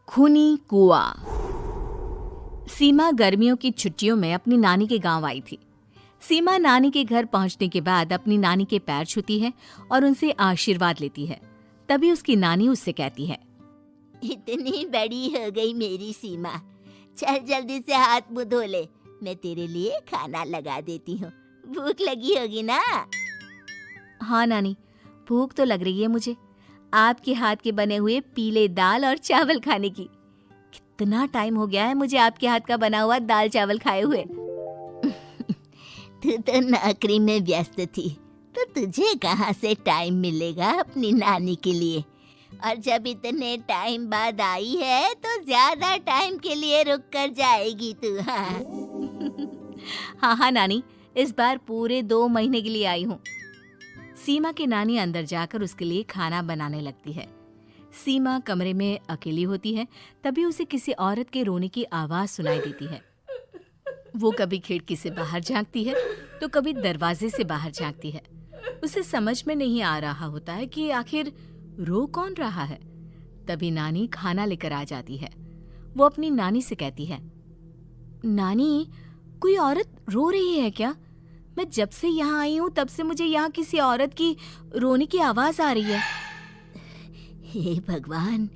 खूनी कुआं। सीमा गर्मियों की छुट्टियों में अपनी नानी के गांव आई थी। सीमा नानी के घर पहुंचने के बाद अपनी नानी के पैर छूती है और उनसे आशीर्वाद लेती है। तभी उसकी नानी उससे कहती है, इतनी बड़ी हो गई मेरी सीमा, चल जल्दी से हाथ मुंह धो ले, मैं तेरे लिए खाना लगा देती हूँ। भूख लगी होगी ना? हाँ नानी, भूख तो लग रही है मुझे, आपके हाथ के बने हुए पीले दाल और चावल खाने की। कितना टाइम हो गया है मुझे आपके हाथ का बना हुआ दाल चावल खाए हुए। तू तो नौकरी में व्यस्त थी, तो तुझे कहाँ से टाइम मिलेगा अपनी नानी के लिए? और जब इतने टाइम बाद आई है तो ज्यादा टाइम के लिए रुक कर जाएगी तू। हाँ नानी, इस बार पूरे 2 महीने के लिए आई हूँ। सीमा की नानी अंदर जाकर उसके लिए खाना बनाने लगती है। सीमा कमरे में अकेली होती है, तभी उसे किसी औरत के रोने की आवाज सुनाई देती है। वो कभी खिड़की से बाहर झांकती है तो कभी दरवाजे से बाहर झांकती है। उसे समझ में नहीं आ रहा होता है कि आखिर रो कौन रहा है। तभी नानी खाना लेकर आ जाती है। वो अपनी नानी से कहती है, नानी, कोई औरत रो रही है क्या? मैं जब से यहाँ आई हूँ तब से मुझे यहाँ किसी औरत की रोने की आवाज आ रही है। हे भगवान,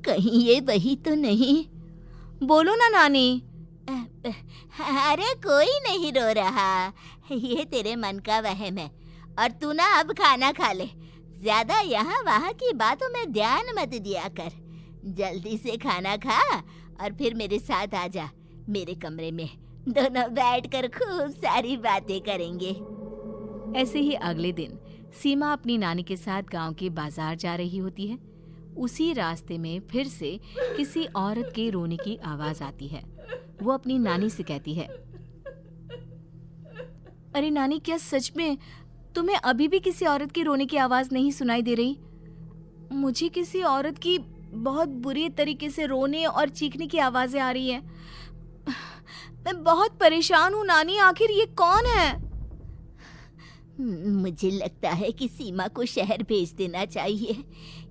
कहीं ये वही तो नहीं? बोलो ना नानी। अरे कोई नहीं रो रहा, ये तेरे मन का वहम है। और तू ना अब खाना खा ले, ज्यादा यहाँ वहाँ की बातों में ध्यान मत दिया कर। जल्दी से खाना खा और फिर मेरे साथ आ जा मेरे कमरे में, दोनों बैठकर खूब सारी बातें करेंगे। ऐसे ही अगले दिन सीमा अपनी नानी के साथ गांव के बाजार जा रही होती है। उसी रास्ते में फिर से किसी औरत के रोने की आवाज आती है। वो अपनी नानी से कहती है, अरे नानी, क्या सच में तुम्हें अभी भी किसी औरत की रोने की आवाज नहीं सुनाई दे रही? मुझे किसी औरत की बहुत बुरी तरीके से रोने और चीखने की आवाजें आ रही है। मैं बहुत परेशान हूँ नानी, आखिर ये कौन है? मुझे लगता है कि सीमा को शहर भेज देना चाहिए,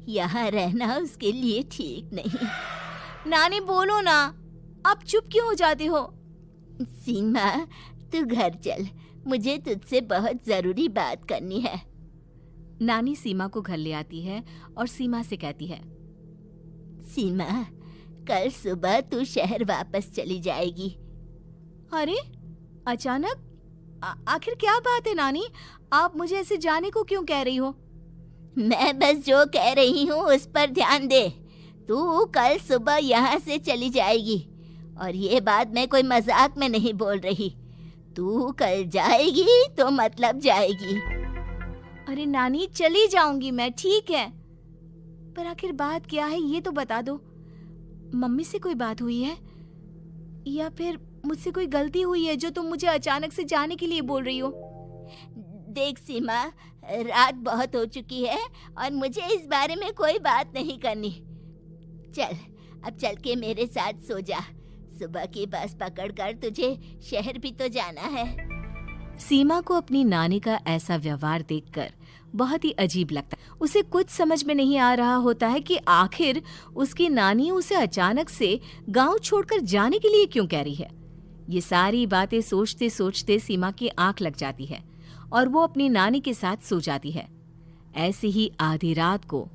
यहाँ रहना उसके लिए ठीक नहीं। नानी बोलो ना, आप चुप क्यों हो जाते हो? सीमा, तू घर चल, मुझे तुझसे बहुत जरूरी बात करनी है। नानी सीमा को घर ले आती है और सीमा से कहती है, सीमा, कल सुबह तू शहर वापस चली जाएगी। अरे अचानक? आखिर क्या बात है नानी, आप मुझे ऐसे जाने को क्यों कह रही हो? मैं बस जो कह रही हूँ उस पर ध्यान दे। तू कल सुबह यहाँ से चली जाएगी, और ये बात मैं कोई मजाक में नहीं बोल रही। तू कल जाएगी तो मतलब जाएगी। अरे नानी, चली जाऊंगी मैं, ठीक है, पर आखिर बात क्या है ये तो बता दो। मम्मी से कोई बात हुई है या फिर मुझसे कोई गलती हुई है जो तुम मुझे अचानक से जाने के लिए बोल रही हो? देख सीमा, रात बहुत हो चुकी है और मुझे इस बारे में कोई बात नहीं करनी। चल, अब चल के मेरे साथ सो जा। सुबह की बस पकड़कर तुझे शहर भी तो जाना है। सीमा को अपनी नानी का ऐसा व्यवहार देखकर बहुत ही अजीब लगता है। उसे कुछ समझ में नहीं आ रहा होता है कि आखिर उसकी नानी उसे अचानक से गांव छोड़कर जाने के लिए क्यों कह रही है। ये सारी बातें सोचते सोचते सीमा की आंख लग जाती है और वो अपनी नानी के साथ सो जाती है। ऐसी ही आधी रात को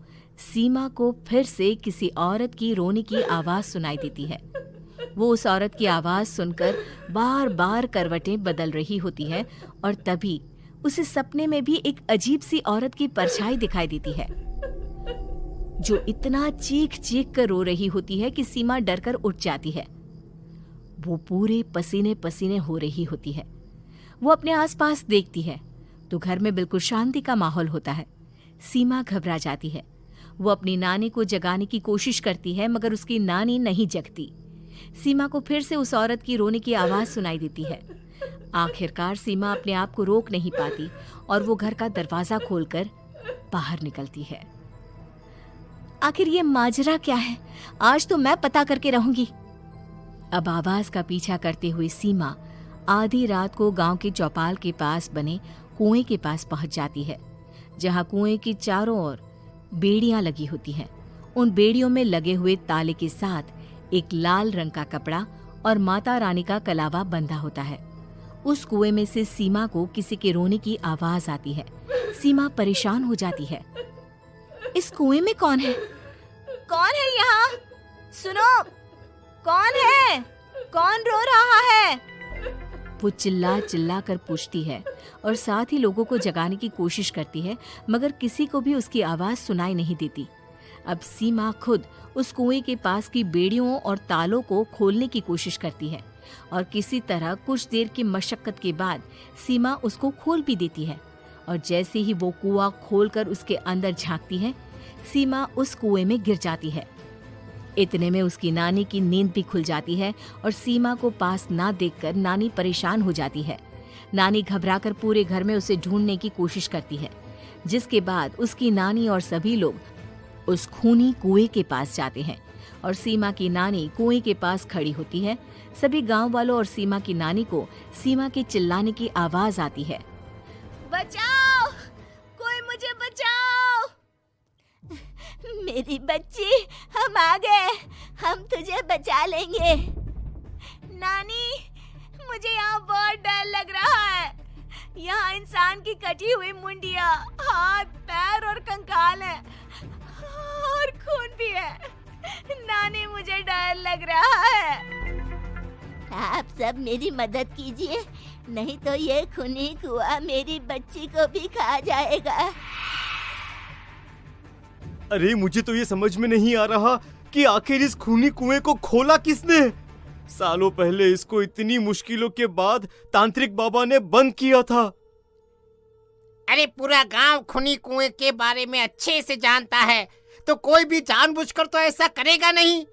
सीमा को फिर से किसी औरत की रोने की आवाज सुनाई देती है। वो उस औरत की आवाज सुनकर बार बार करवटें बदल रही होती है और तभी उसे सपने में भी एक अजीब सी औरत की परछाई दिखाई देती है, जो इतना चीख चीख कर रो रही होती है कि सीमा डरकर उठ जाती है। वो पूरे पसीने पसीने हो रही होती है। वो अपने आसपास देखती है तो घर में बिल्कुल शांति का माहौल होता है। सीमा घबरा जाती है। वो अपनी नानी को जगाने की कोशिश करती है, मगर उसकी नानी नहीं जगती। सीमा को फिर से उस औरत की रोने की आवाज सुनाई देती है। आखिरकार सीमा अपने आप को रोक नहीं पाती और वो घर का दरवाजा खोलकर बाहर निकलती है। आखिर ये माजरा क्या है? आज तो मैं पता करके रहूंगी। अब आवाज का पीछा करते हुए सीमा आधी रात को गांव के चौपाल के पास बने कुएं के पास पहुंच जाती है, जहां कुएं की चारों ओर बेड़ियां लगी होती हैं उन बेड़ियों में लगे हुए ताले के साथ एक लाल रंग का कपड़ा और माता रानी का कलावा बंधा होता है। उस कुएं में से सीमा को किसी के रोने की आवाज आती है। सीमा परेशान हो जाती है। इस कुएं में कौन है? कौन है यहाँ? सुनो, कौन है? कौन रो रहा है? वो चिल्ला चिल्ला कर पूछती है और साथ ही लोगों को जगाने की कोशिश करती है, मगर किसी को भी उसकी आवाज सुनाई नहीं देती। अब सीमा खुद उस कुएं के पास की बेड़ियों और तालों को खोलने की कोशिश करती है और किसी तरह कुछ देर की मशक्कत के बाद सीमा उसको खोल भी देती है। और जैसे ही वो कुआं खोलकर उसके अंदर झांकती है, सीमा उस कुएं में गिर जाती है। इतने में उसकी नानी की नींद भी खुल जाती है और सीमा को पास ना देखकर नानी परेशान हो जाती है। नानी घबराकर पूरे घर में उसे ढूंढने की कोशिश करती है, जिसके बाद उसकी नानी और सभी लोग उस खूनी कुएं के पास जाते हैं और सीमा की नानी कुएं के पास खड़ी होती है। सभी गांव वालों और सीमा की नानी को सीमा के चिल्लाने की आवाज आती है। बचाओ, कोई मुझे बचाओ। मेरी बच्ची, हम आ गए, हम तुझे बचा लेंगे। नानी, मुझे यहाँ बहुत डर लग रहा है। यहाँ इंसान की कटी हुई मुंडिया, हाथ, पैर और कंकाल है और खून भी है। नानी, मुझे डर लग रहा है। आप सब मेरी मदद कीजिए, नहीं तो ये खूनी कुआं मेरी बच्ची को भी खा जाएगा। अरे मुझे तो ये समझ में नहीं आ रहा कि आखिर इस खूनी कुएं को खोला किसने। सालों पहले इसको इतनी मुश्किलों के बाद तांत्रिक बाबा ने बंद किया था। अरे पूरा गांव खूनी कुएं के बारे में अच्छे से जानता है, तो कोई भी जानबूझकर तो ऐसा करेगा नहीं।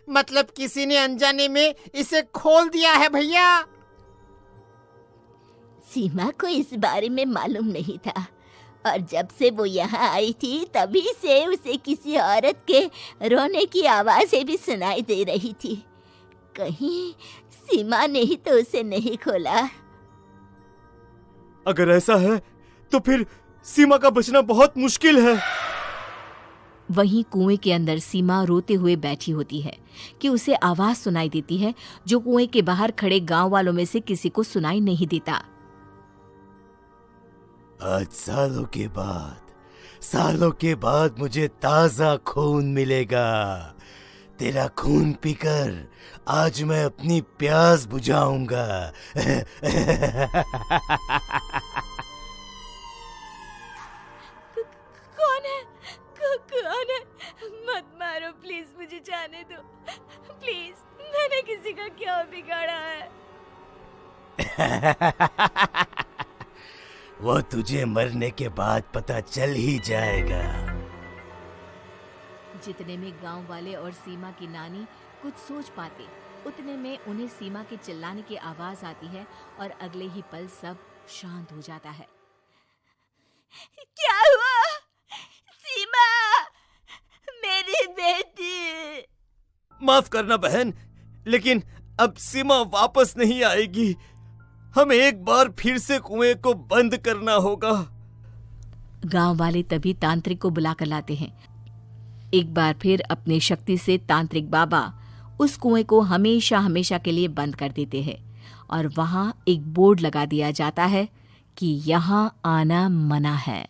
मतलब किसी ने अनजाने में इसे खोल दिया है भैया। सीमा को इस बारे में मालूम नहीं था और जब से वो यहाँ आई थी तभी से उसे किसी औरत के रोने की आवाजें भी सुनाई दे रही थी। कहीं सीमा ने ही तो उसे नहीं खोला। अगर ऐसा है तो फिर सीमा का बचना बहुत मुश्किल है। वहीं कुएं के अंदर सीमा रोते हुए बैठी होती है कि उसे आवाज सुनाई देती है जो कुएं के बाहर खड़े गांव वालों में से किसी को सुनाई नहीं देता। आज सालों के बाद मुझे ताजा खून मिलेगा। तेरा खून पीकर आज मैं अपनी प्यास बुझाऊंगा। कौन है? मत मारो प्लीज, मुझे जाने दो प्लीज। मैंने किसी का क्या बिगाड़ा है? वो तुझे मरने के बाद पता चल ही जाएगा। जितने में गांव वाले और सीमा की नानी कुछ सोच पाते, उतने में उन्हें सीमा के चिल्लाने की आवाज आती है और अगले ही पल सब शांत हो जाता है। क्या हुआ? सीमा, मेरी बेटी। माफ करना बहन, लेकिन अब सीमा वापस नहीं आएगी। हमें एक बार फिर से कुएं को बंद करना होगा। गांव वाले तभी तांत्रिक को बुला कर लाते हैं। एक बार फिर अपनी शक्ति से तांत्रिक बाबा उस कुएं को हमेशा हमेशा के लिए बंद कर देते हैं और वहां एक बोर्ड लगा दिया जाता है कि यहाँ आना मना है।